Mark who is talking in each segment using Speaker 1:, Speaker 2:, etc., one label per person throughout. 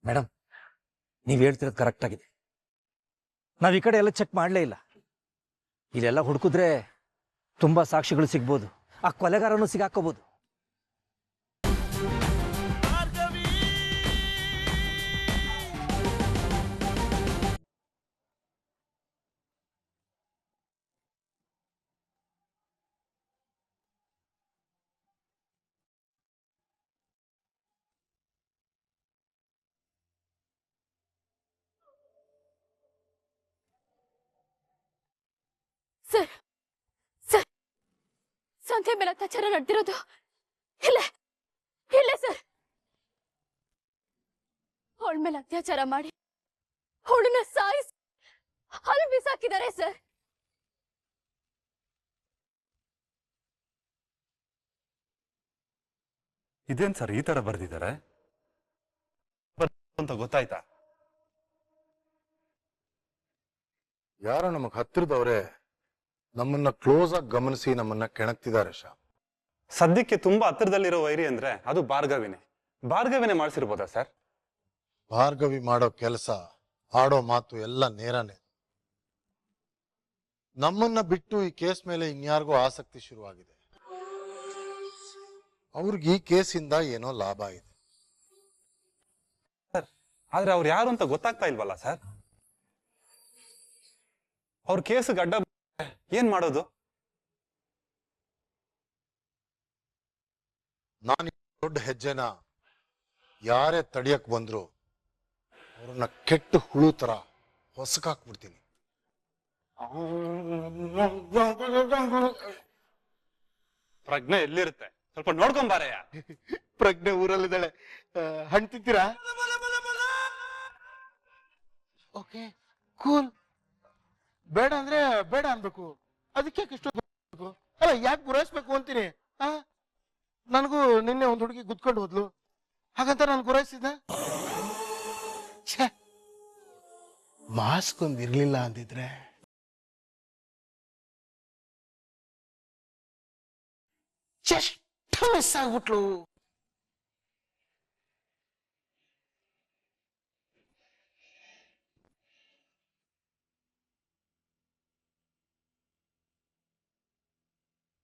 Speaker 1: Madam, ನೀವು ಹೇಳ್ತಿರೋದು correct ಆಗಿದೆ. ನಾವು ಈ ಕಡೆ ಎಲ್ಲ ಚೆಕ್ ಮಾಡಲೇ ಇಲ್ಲ. ಇಲ್ಲೆಲ್ಲ ಹುಡುಕಿದ್ರೆ ತುಂಬಾ ಸಾಕ್ಷಿಗಳು ಸಿಗ್ಬೋದು, ಆ ಕೊಲೆಗಾರನು ಸಿಗಾಕೋಬಹುದು.
Speaker 2: ಸರ್ ಸರ್ ಸಂಧ್ಯಾ ಮೇಲೆ ಅತ್ಯಾಚಾರ ನಡೆದಿರೋದು ಇಲ್ಲ ಇಲ್ಲ ಸರ್. ಅವಳ ಮೇಲೆ ಅತ್ಯಾಚಾರ ಮಾಡಿ ಅವಳನ್ನ ಸಾಯಿಸಿ ಅಲ್ಲಿ ಬಿಸಾಕಿದ್ದಾರೆ ಸರ್.
Speaker 3: ಇದೇನ್ ಸರ್ ಈ ತರ ಬರ್ದಿದ್ದಾರೆ ಅಂತ ಗೊತ್ತಾಯ್ತಾ?
Speaker 4: ಯಾರೋ ನಮಗ್ ಹತ್ತಿರದವ್ರೆ ನಮ್ಮನ್ನ ಕ್ಲೋಸ್ ಆಗಿ ಗಮನಿಸಿ ನಮ್ಮನ್ನ ಕೆಣಕ್ತಿದ್ದಾರೆ ಶ್ಯಾಮ್.
Speaker 3: ಸದ್ಯಕ್ಕೆ ತುಂಬಾ ಹತ್ತಿರದಲ್ಲಿರೋ ವೈರಿ ಅಂದ್ರೆ ಅದು ಭಾರ್ಗವಿನೇ ಮಾಡಿಸಿರ್ಬೋದಾ ಸರ್?
Speaker 4: ಭಾರ್ಗವಿ ಮಾಡೋ ಕೆಲಸ, ಆಡೋ ಮಾತು ಎಲ್ಲ ನೇರನೇ. ನಮ್ಮನ್ನ ಬಿಟ್ಟು ಈ ಕೇಸ್ ಮೇಲೆ ಇನ್ಯಾರಿಗೂ ಆಸಕ್ತಿ ಶುರುವಾಗಿದೆ. ಅವ್ರಿಗೆ ಈ ಕೇಸಿಂದ ಏನೋ ಲಾಭ ಇದೆ.
Speaker 3: ಸರ್, ಆದ್ರೆ ಅವ್ರು ಯಾರು ಅಂತ ಗೊತ್ತಾಗ್ತಾ ಇಲ್ವಲ್ಲ ಸರ್? ಅವ್ರ ಕೇಸಿಗೆ ಅಡ್ಡ ಏನ್ ಮಾಡೋದು?
Speaker 4: ನಾನು ದೊಡ್ಡ ಹೆಜ್ಜೆನ ಯಾರೇ ತಡಿಯಕ್ ಬಂದ್ರು ಅವ್ರನ್ನ ಕೆಟ್ಟು ಹುಳು ತರ ಹೊಸಕಾಕ್ಬಿಡ್ತೀನಿ.
Speaker 3: ಪ್ರಜ್ಞೆ ಎಲ್ಲಿರುತ್ತೆ? ಸ್ವಲ್ಪ ನೋಡ್ಕೊಂಬಾರಯ್ಯ.
Speaker 4: ಪ್ರಜ್ಞೆ ಊರಲ್ಲಿದ್ದಾಳೆ. ಹಣ್ಣು ತಿಂತೀರಾ? Okay, cool. ಬೇಡ ಅಂದ್ರೆ ಬೇಡ ಅನ್ಬೇಕು. ಅದಕ್ಕೆ ಇಷ್ಟು ಅಲ್ಲ, ಯಾಕೆ ಗುರಾಯಿಸ್ಬೇಕು ಅಂತೀನಿ. ನನಗೂ ನಿನ್ನೆ ಒಂದು ಹುಡುಗಿ ಗುದ್ಕೊಂಡು ಹೋದ್ಲು, ಹಾಗಂತ ನಾನು ಗುರಾಯಿಸಿದ್ದೆ. ಮಾಸ್ಕ್ ಒಂದ್ ಇರ್ಲಿಲ್ಲ ಅಂದಿದ್ರೆ ಜಸ್ಟ್ ಮಿಸ್ ಆಗ್ಬಿಟ್ಲು.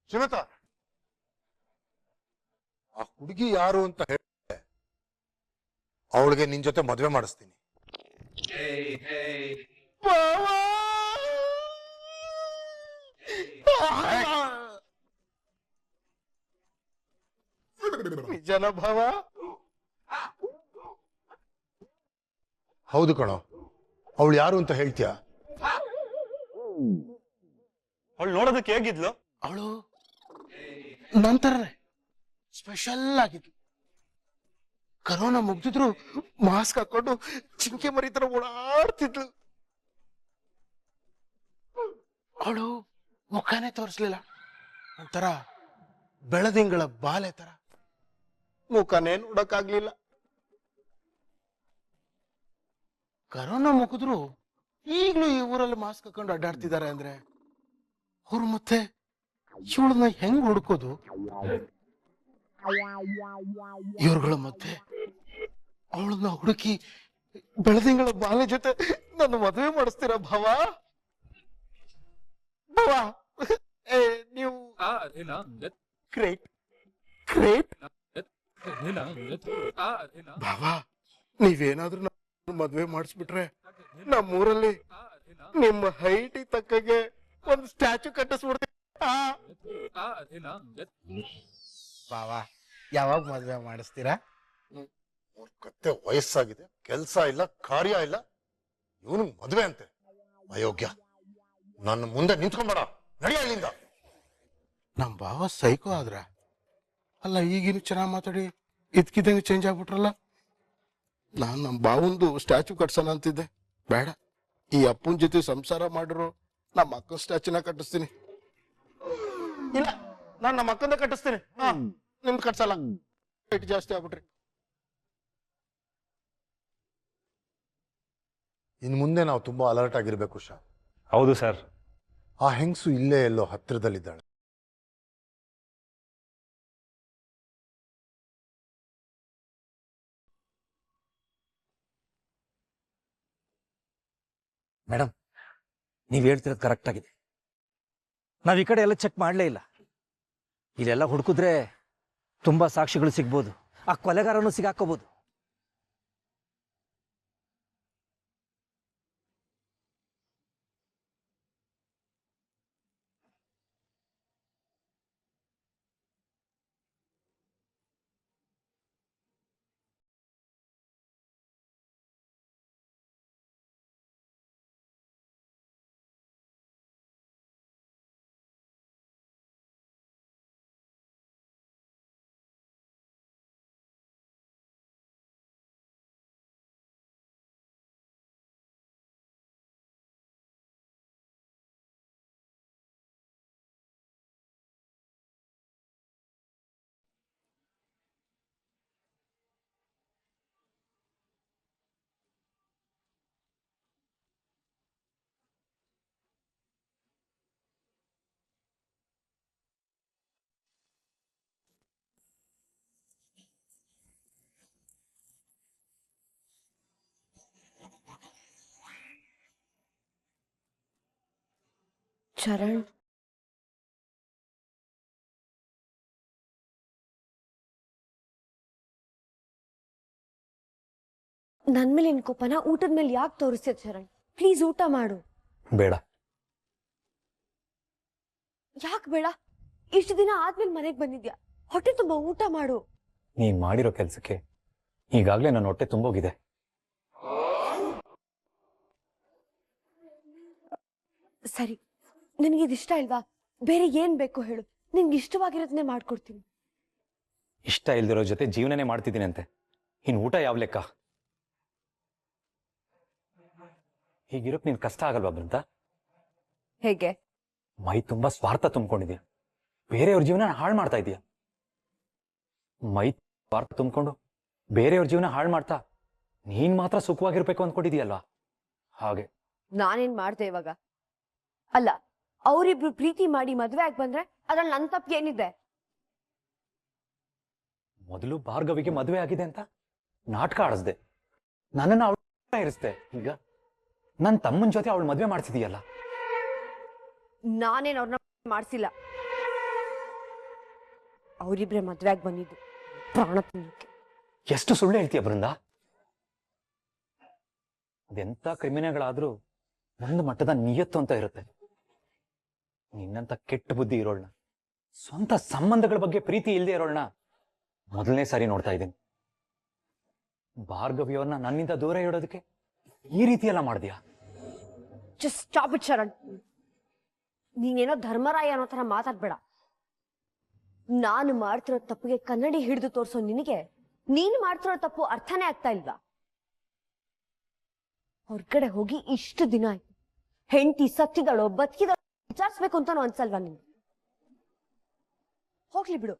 Speaker 4: ಶ್ರೀಮಂತ, ಆ ಹುಡುಗಿ ಯಾರು ಅಂತ ಹೇಳಿ ಅವಳಿಗೆ ನಿನ್ ಜೊತೆ ಮದ್ವೆ ಮಾಡಿಸ್ತೀನಿ. ನಿಜನ ಭಾವ? ಹೌದು ಕಣೋ, ಅವಳು ಯಾರು ಅಂತ ಹೇಳ್ತೀಯ?
Speaker 3: ಅವಳು ನೋಡೋದಕ್ಕೆ ಹೇಗಿದ್ಲು?
Speaker 4: ಅವಳು ನಂತರ ಸ್ಪೆಷಲ್ ಆಗಿದ್ಲು. ಕರೋನಾ ಮುಗ್ದಿದ್ರು ಮಾಸ್ಕ್ ಹಾಕೊಂಡು ಚಿಂಕೆ ಮರಿ ತರ ಓಡಾಡ್ತಿದ್ಲು. ಅವಳು ಮುಖನೇ ತೋರಿಸ್ಲಿಲ್ಲ, ಒಂಥರ ಬೆಳದಿಂಗಳ ಬಾಲೆ ತರ. ಮುಖನೇ ನೋಡಕ್ಕಾಗ್ಲಿಲ್ಲ. ಕರೋನಾ ಮುಗಿದ್ರು ಈಗ್ಲೂ ಈ ಊರಲ್ಲಿ ಮಾಸ್ಕ್ ಹಾಕೊಂಡು ಅಡ್ಡಾಡ್ತಿದ್ದಾರೆ ಅಂದ್ರೆ ಅವ್ರು ಮತ್ತೆ ಇವಳನ್ನ ಹೆಂಗ್ ಹುಡುಕೋದು? ಇವ್ರುಗಳ ಮಧ್ಯೆ ಅವಳನ್ನ ಹುಡುಕಿ ಬೆಳದಿಂಗಳ ಬಾಲೆ ಜೊತೆ ನನ್ನ ಮದುವೆ ಮಾಡಿಸ್ತೀರಾ ಭಾವ? ಭಾವ, ನೀವು ಗ್ರೇಟ್ ಗ್ರೇಟ್ ಭಾವ. ನೀವೇನಾದ್ರೂ ಮದ್ವೆ ಮಾಡಿಸ್ಬಿಟ್ರೆ ನಮ್ಮೂರಲ್ಲಿ ನಿಮ್ಮ ಹೈಟ್ ತಕ್ಕಗೆ ಒಂದು ಸ್ಟ್ಯಾಚು ಕಟ್ಟಿಸ್ಬಿಡ್ತೀನಿ. ಬಾವಾ, ಯಾವಾಗ ಮದ್ವೆ ಮಾಡಿಸ್ತೀರಾ? ಕತ್ತೆ ವಯಸ್ಸಾಗಿದೆ, ಕೆಲ್ಸ ಇಲ್ಲ, ಕಾರ್ಯ ಇಲ್ಲ, ಇವನು ಮದ್ವೆ ಅಂತೆ. ಅಯೋಗ್ಯ, ನನ್ನ ಮುಂದೆ ನಿಂತ್ಕೊಂಬೇಡ, ನಡಿ ಅಲ್ಲಿಂದ. ನಮ್ ಬಾವ ಸೈಕೋ ಆದ್ರ ಅಲ್ಲ, ಈಗಿನ ಚೆನ್ನಾಗ್ ಮಾತಾಡಿ ಇದ್ಕಿದ್ದಂಗೆ ಚೇಂಜ್ ಆಗ್ಬಿಟ್ರಲ್ಲ. ನಾನ್ ನಮ್ ಬಾವಂದು ಸ್ಟ್ಯಾಚು ಕಟ್ಸೋಣ ಅಂತಿದ್ದೆ. ಬೇಡ, ಈ ಅಪ್ಪನ ಜೊತೆ ಸಂಸಾರ ಮಾಡಿರೋ ನಮ್ಮ ಅಕ್ಕನ ಸ್ಟ್ಯಾಚುನ ಕಟ್ಟಿಸ್ತೀನಿ. ಇಲ್ಲ, ನಾನು ನಮ್ಮ ಅಕ್ಕಂದ ಕಟ್ಟಿಸ್ತೀನಿ. ನಿಮ್ದು ಕಟ್ಸಲ್ಲ, ರೇಟ್ ಜಾಸ್ತಿ ಆಗ್ಬಿಟ್ರಿ. ಇನ್ ಮುಂದೆ ನಾವು ತುಂಬಾ ಅಲರ್ಟ್ ಆಗಿರ್ಬೇಕು ಶಾ.
Speaker 3: ಹೌದು ಸರ್.
Speaker 4: ಆ ಹೆಂಗಸು ಇಲ್ಲೇ ಎಲ್ಲೋ ಹತ್ತಿರದಲ್ಲಿದ್ದಾಳೆ.
Speaker 1: ಮೇಡಮ್, ನೀವು ಹೇಳ್ತಿರೋದು ಕರೆಕ್ಟ್ ಆಗಿದೆ. ನಾವು ಈ ಕಡೆ ಎಲ್ಲ ಚೆಕ್ ಮಾಡಲೇ ಇಲ್ಲ. ಇಲ್ಲೆಲ್ಲ ಹುಡುಕಿದ್ರೆ ತುಂಬಾ ಸಾಕ್ಷಿಗಳು ಸಿಗ್ಬೋದು, ಆ ಕೊಲೆಗಾರನು ಸಿಗಾಕೋಬಹುದು.
Speaker 2: ಚರಣ್, ನನ್ ಮೇಲೆ ನಿನ್ ಕೋಪನ ಊಟದ ಮೇಲೆ ಯಾಕೆ ತೋರಿಸ್ತೀಯ ಚರಣ್? ಪ್ಲೀಸ್ ಊಟ ಮಾಡು.
Speaker 1: ಬೇಡ.
Speaker 2: ಯಾಕೆ ಬೇಡ? ಇಷ್ಟು ದಿನ ಆದ್ಮೇಲೆ ಮನೆಗ್ ಬಂದಿದ್ಯಾ, ಹೊಟ್ಟೆ ತುಂಬಾ ಊಟ ಮಾಡು.
Speaker 5: ನೀನ್ ಮಾಡಿರೋ ಕೆಲ್ಸಕ್ಕೆ ಈಗಾಗ್ಲೇ ನನ್ನ ಹೊಟ್ಟೆ ತುಂಬೋಗಿದೆ.
Speaker 2: ಸರಿ, ನಿನ್ಗಿದಿಷ್ಟ ಇಲ್ವಾ? ಬೇರೆ ಏನ್ ಬೇಕು ಹೇಳು, ನಿನ್ಗೆ ಇಷ್ಟವಾಗಿರೋದನ್ನೇ ಮಾಡ್ಕೊಡ್ತೀನಿ.
Speaker 5: ಇಷ್ಟ ಇಲ್ದಿರೋ ಜೊತೆ ಜೀವನನೇ ಮಾಡ್ತಿದ್ದೀನಂತೆ, ಇನ್ ಊಟ ಯಾವ ಲೆಕ್ಕ? ಹೀಗಿರೋಕ್ ನೀನ್ ಕಷ್ಟ ಆಗಲ್ವಾ ಬೃಂದ?
Speaker 2: ಹೇಗೆ?
Speaker 5: ಮೈ ತುಂಬಾ ಸ್ವಾರ್ಥ ತುಂಬಿಕೊಂಡಿದ್ಯಾ, ಬೇರೆಯವ್ರ ಜೀವನ ಹಾಳು ಮಾಡ್ತಾ ಇದೀಯ. ಮೈ ಸ್ವಾರ್ಥ ತುಂಬಿಕೊಂಡು ಬೇರೆಯವ್ರ ಜೀವನ ಹಾಳು ಮಾಡ್ತಾ ನೀನ್ ಮಾತ್ರ ಸುಖವಾಗಿರ್ಬೇಕು ಅಂದ್ಕೊಂಡಿದೀಯಲ್ವಾ? ಹಾಗೆ
Speaker 2: ನಾನೇನ್ ಮಾಡ್ದೆ ಇವಾಗ? ಅಲ್ಲ, ಅವರಿಬ್ರು ಪ್ರೀತಿ ಮಾಡಿ ಮದ್ವೆ ಆಗಿ ಬಂದ್ರೆ ಅದ್ರಲ್ಲಿ ನನ್ ತಪ್ಪು ಏನಿದೆ?
Speaker 5: ಮೊದಲು ಭಾರ್ಗವಿಗೆ ಮದುವೆ ಆಗಿದೆ ಅಂತ ನಾಟಕ ಆಡಿಸ್ದೆ, ನನ್ನನ್ನು ಅವಳ ಇರಿಸ್ದೆ. ಈಗ ನನ್ನ ತಮ್ಮನ ಜೊತೆ ಅವಳು ಮದುವೆ ಮಾಡ್ತಿದೀಯಲ್ಲ.
Speaker 2: ನಾನೇನ್ ಅವ್ರನ್ನ ಮಾಡ್ಸಿಲ್ಲ, ಅವರಿಬ್ರೆ ಮದ್ವೆ ಆಗಿ ಬಂದಿದ್ದು ಪ್ರಾಣ ತಿನ್ನಕ್ಕೆ.
Speaker 5: ಎಷ್ಟು ಸುಳ್ಳು ಹೇಳ್ತೀಯ ಬೃಂದ? ಅದೆಂತ ಕ್ರಿಮಿನಲ್ಗಳಾದ್ರೂ ಒಂದು ಮಟ್ಟದ ನಿಯತ್ತು ಅಂತ ಇರುತ್ತೆ. ನಿನ್ನಂತ ಕೆಟ್ಟ ಬುದ್ಧಿ ಇರೋಳ್ನ, ಸ್ವಂತ ಸಂಬಂಧಗಳ ಬಗ್ಗೆ ಪ್ರೀತಿ ಇಲ್ಲದೆ ಇರೋಳ್ನ ಮೊದಲನೇ ಸಾರಿ ನೋಡ್ತಾ ಇದ್ದೀನಿ. ಭಾರ್ಗವಿಯವ್ರನ್ನ ನನ್ನಿಂದ ದೂರ ಇಡೋದಕ್ಕೆ ಈ ರೀತಿ ಎಲ್ಲ ಮಾಡಿದ್ಯಾ?
Speaker 2: Just stop it Sharan. ನೀನೇನೋ ಧರ್ಮರಾಯ ಅನ್ನೋ ತರ ಮಾತಾಡ್ಬೇಡ. ನಾನು ಮಾಡ್ತಿರೋ ತಪ್ಪಿಗೆ ಕನ್ನಡಿ ಹಿಡಿದು ತೋರ್ಸೋ ನಿನಗೆ ನೀನು ಮಾಡ್ತಿರೋ ತಪ್ಪು ಅರ್ಥನೇ ಆಗ್ತಾ ಇಲ್ವಾ? ಹೊರಗಡೆ ಹೋಗಿ ಇಷ್ಟು ದಿನ ಆಯ್ತು, ಹೆಂಡತಿ ಸತ್ತಿದಳೋ ಬದುಕಿದಳೋ ವಿಚಾರಿಸ್ಬೇಕು ಅಂತಾನು ಅನ್ಸಲ್ವಾ ನಿನ್ಗೆ? ಹೋಗ್ಲಿ ಬಿಡು,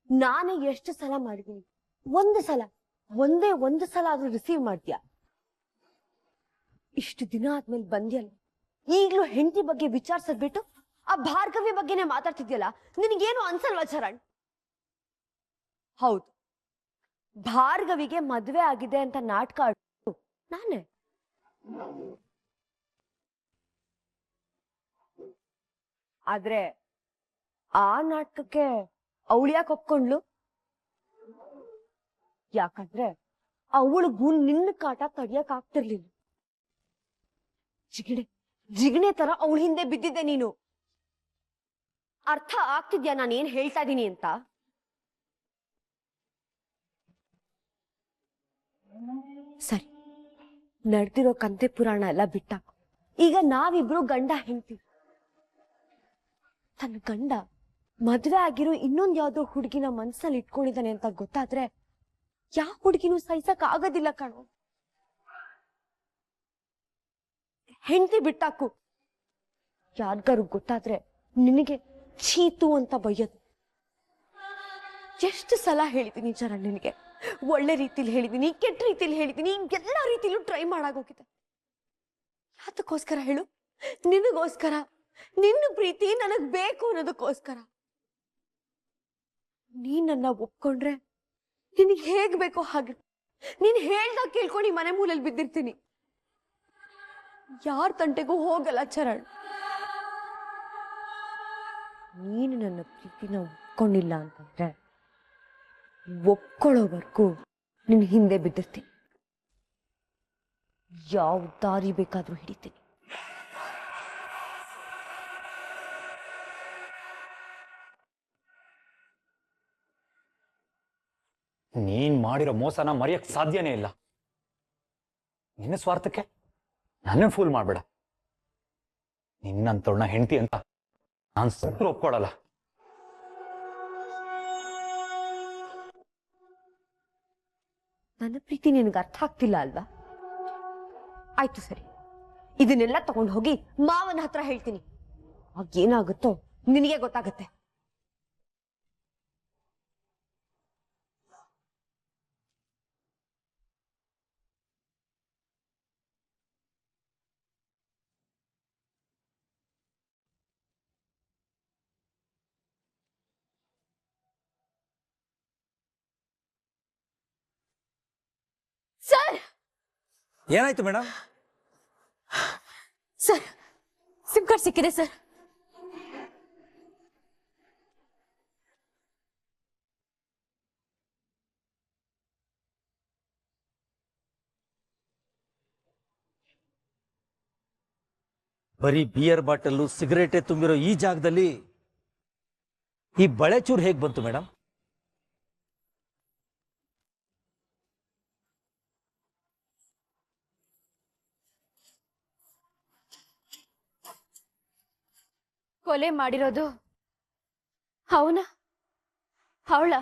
Speaker 2: ನಾನೇ ಎಷ್ಟು ಸಲ ಮಾಡಿದ್ದೀನಿ, ಒಂದೇ ಸಲ ಆದ್ರೂ ರಿಸೀವ್ ಮಾಡ್ತೀಯಾ? ಇಷ್ಟು ದಿನ ಆದ್ಮೇಲೆ ಬಂದ್ಯಲ್ಲ, ಈಗ್ಲೂ ಹೆಂಡತಿ ಬಗ್ಗೆ ವಿಚಾರಿಸದ್ ಬಿಟ್ಟು ಆ ಭಾರ್ಗವಿ ಬಗ್ಗೆನೆ ಮಾತಾಡ್ತಿದ್ಯಲ್ಲ, ನಿನಗೇನು ಅನ್ಸಲ್ವಾ ಚರಣ್? ಹೌದು, ಭಾರ್ಗವಿಗೆ ಮದ್ವೆ ಆಗಿದೆ ಅಂತ ನಾಟಕ ಆಡೋದು ನಾನೇ. ಆದ್ರೆ ಆ ನಾಟಕಕ್ಕೆ ಅವಳ್ಯಾಕೆ ಒಪ್ಕೊಂಡ್ಲು? ಯಾಕಂದ್ರೆ ಅವಳಿಗೂ ನಿನ್ನ ಕಾಟ ತಡಿಯಕ್ ಆಗ್ತಿರ್ಲಿಲ್ಲ. ಜಿಗಣೆ ತರ ಅವಳ ಹಿಂದೆ ಬಿದ್ದಿದ್ದೆ ನೀನು. ಅರ್ಥ ಆಗ್ತಿದ್ಯಾ ನಾನು ಏನ್ ಹೇಳ್ತಾ ಇದೀನಿ ಅಂತ? ಸರಿ, ನಡೆದಿರೋ ಕಂತೆ ಪುರಾಣ ಎಲ್ಲ ಬಿಟ್ಟಾಕು. ಈಗ ನಾವಿಬ್ರು ಗಂಡ ಹೆಂಡ್ತಿ. ತನ್ನ ಗಂಡ ಮದ್ವೆ ಆಗಿರೋ ಇನ್ನೊಂದ್ ಯಾವ್ದೋ ಹುಡುಗಿನ ಮನ್ಸಲ್ಲಿ ಇಟ್ಕೊಂಡಿದ್ದಾನೆ ಅಂತ ಗೊತ್ತಾದ್ರೆ ಯಾವ ಹುಡುಗಿನೂ ಸಹಿಸಕ್ ಆಗೋದಿಲ್ಲ ಕಣೋ. ಹೆಂಡತಿ ಬಿಟ್ಟಾಕು. ಯಾರ್ಗಾರು ಗೊತ್ತಾದ್ರೆ ನಿನಗೆ ಚೀತು ಅಂತ ಬೈಯೋದು. ಎಷ್ಟು ಸಲ ಹೇಳಿದೀನಿ ಚರಣ್ ನಿನಗೆ, ಒಳ್ಳೆ ರೀತಿಲಿ ಹೇಳಿದೀನಿ, ಕೆಟ್ಟ ರೀತಿಲಿ ಹೇಳಿದೀನಿ, ಎಲ್ಲಾ ರೀತಿಲೂ ಟ್ರೈ ಮಾಡಾಗೋಗಿದೆ. ಯಾತಕ್ಕೋಸ್ಕರ ಹೇಳು? ನಿನಗೋಸ್ಕರ, ನಿನ್ನ ಪ್ರೀತಿ ನನಗ್ ಬೇಕು ಅನ್ನೋದಕ್ಕೋಸ್ಕರ. ನೀನ್ ನನ್ನ ಒಪ್ಕೊಂಡ್ರೆ ನಿನಗೆ ಹೇಗ್ ಬೇಕೋ ಹಾಗೆ ನೀನ್ ಹೇಳ್ದಾಗ ಕೇಳ್ಕೊಂಡು ಈ ಮನೆ ಮೂಲಲ್ಲಿ ಬಿದ್ದಿರ್ತೀನಿ. ಯಾರ ತಂಟೆಗೂ ಹೋಗಲ್ಲ ಚರಣ್. ನೀನು ನನ್ನ ಪ್ರೀತಿನ ಒಪ್ಕೊಂಡಿಲ್ಲ ಅಂತಂದ್ರೆ ಒಪ್ಕೊಳ್ಳೋವರೆಗೂ ನಿನ್ ಹಿಂದೆ ಬಿದ್ದಿರ್ತೀನಿ. ಯಾವ ದಾರಿ ಬೇಕಾದ್ರೂ ಹಿಡಿತೀನಿ.
Speaker 5: ನೀನ್ ಮಾಡಿರೋ ಮೋಸನ ಮರೆಯಕ್ ಸಾಧ್ಯನೇ ಇಲ್ಲ. ನಿನ್ನ ಸ್ವಾರ್ಥಕ್ಕೆ ನನ್ನ ಫೂಲ್ ಮಾಡ್ಬೇಡ. ನಿನ್ನಂತವ್ಳನ್ನ ಹೆಂಡತಿ ಅಂತ ನಾನ್ ಸತ್ರು ಒಪ್ಕೊಳಲ್ಲ.
Speaker 2: ನನ್ನ ಪ್ರೀತಿ ನಿನಗೆ ಅರ್ಥ ಆಗ್ತಿಲ್ಲ ಅಲ್ವಾ? ಆಯ್ತು ಸರಿ, ಇದನ್ನೆಲ್ಲ ತಗೊಂಡು ಹೋಗಿ ಮಾವನ ಹತ್ರ ಹೇಳ್ತೀನಿ. ಆಗೇನಾಗುತ್ತೋ ನಿನಗೆ ಗೊತ್ತಾಗತ್ತೆ. ಸರ್
Speaker 1: ಏನಾಯ್ತು ಮೇಡಮ್?
Speaker 2: ಸರ್, ಸಿಮ್ ಕಾರ್ಡ್ ಸಿಕ್ಕಿದೆ ಸರ್.
Speaker 1: ಬರೀ ಬಿಯರ್ ಬಾಟಲ್ ಸಿಗರೇಟೆ ತುಂಬಿರೋ ಈ ಜಾಗದಲ್ಲಿ ಈ ಬಳೆಚೂರು ಹೇಗ್ ಬಂತು ಮೇಡಮ್?
Speaker 2: ಕೊಲೆ ಮಾಡಿರೋದು ಅವನ ಅವಳ